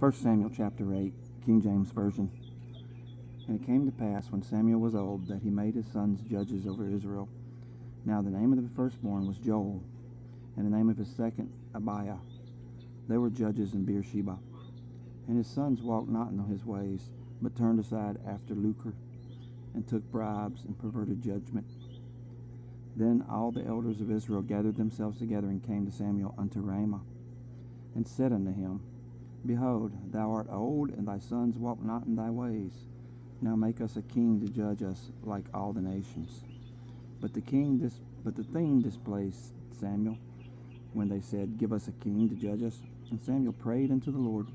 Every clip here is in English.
1 Samuel chapter 8, King James Version. And it came to pass, when Samuel was old, that he made his sons judges over Israel. Now the name of the firstborn was Joel, and the name of his second Abiah. They were judges in Beersheba. And his sons walked not in his ways, but turned aside after lucre, and took bribes, and perverted judgment. Then all the elders of Israel gathered themselves together, and came to Samuel unto Ramah, and said unto him, Behold, thou art old, and thy sons walk not in thy ways. Now make us a king to judge us like all the nations. But the thing displeased Samuel, when they said, Give us a king to judge us. And Samuel prayed unto the Lord.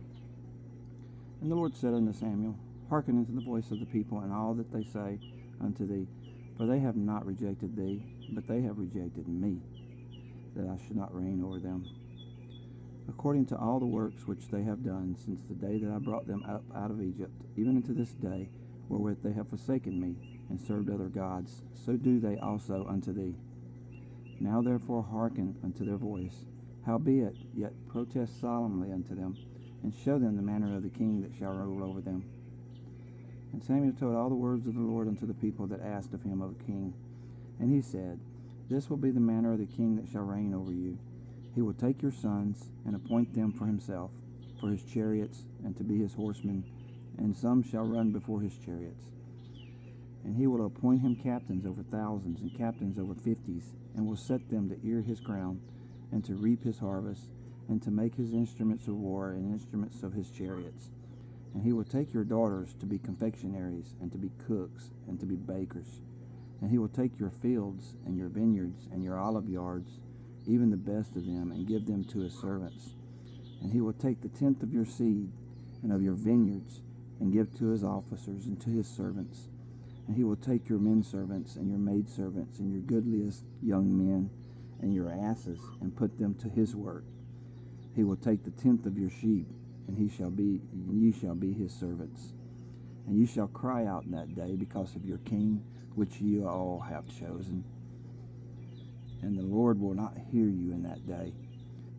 And the Lord said unto Samuel, Hearken unto the voice of the people, and all that they say unto thee. For they have not rejected thee, but they have rejected me, that I should not reign over them, according to all the works which they have done since the day that I brought them up out of Egypt, even unto this day, wherewith they have forsaken me, and served other gods, so do they also unto thee. Now therefore hearken unto their voice, howbeit yet protest solemnly unto them, and show them the manner of the king that shall rule over them. And Samuel told all the words of the Lord unto the people that asked of him of a king. And he said, This will be the manner of the king that shall reign over you. He will take your sons, and appoint them for himself, for his chariots, and to be his horsemen, and some shall run before his chariots. And he will appoint him captains over thousands, and captains over fifties, and will set them to ear his ground, and to reap his harvest, and to make his instruments of war, and instruments of his chariots. And he will take your daughters to be confectionaries, and to be cooks, and to be bakers. And he will take your fields, and your vineyards, and your olive yards, even the best of them, and give them to his servants. And he will take the tenth of your seed, and of your vineyards, and give to his officers, and to his servants. And he will take your men servants, and your maid servants, and your goodliest young men, and your asses, and put them to his work. He will take the tenth of your sheep, and ye shall be his servants. And ye shall cry out in that day because of your king, which ye all have chosen. And the Lord will not hear you in that day.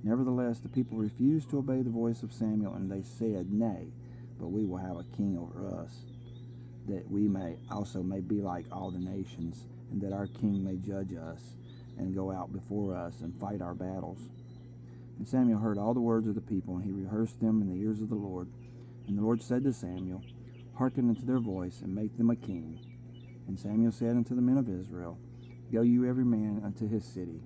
Nevertheless, the people refused to obey the voice of Samuel, and they said, Nay, but we will have a king over us, that we may be like all the nations, and that our king may judge us, and go out before us, and fight our battles. And Samuel heard all the words of the people, and he rehearsed them in the ears of the Lord. And the Lord said to Samuel, Hearken unto their voice, and make them a king. And Samuel said unto the men of Israel, Go you every man unto his city.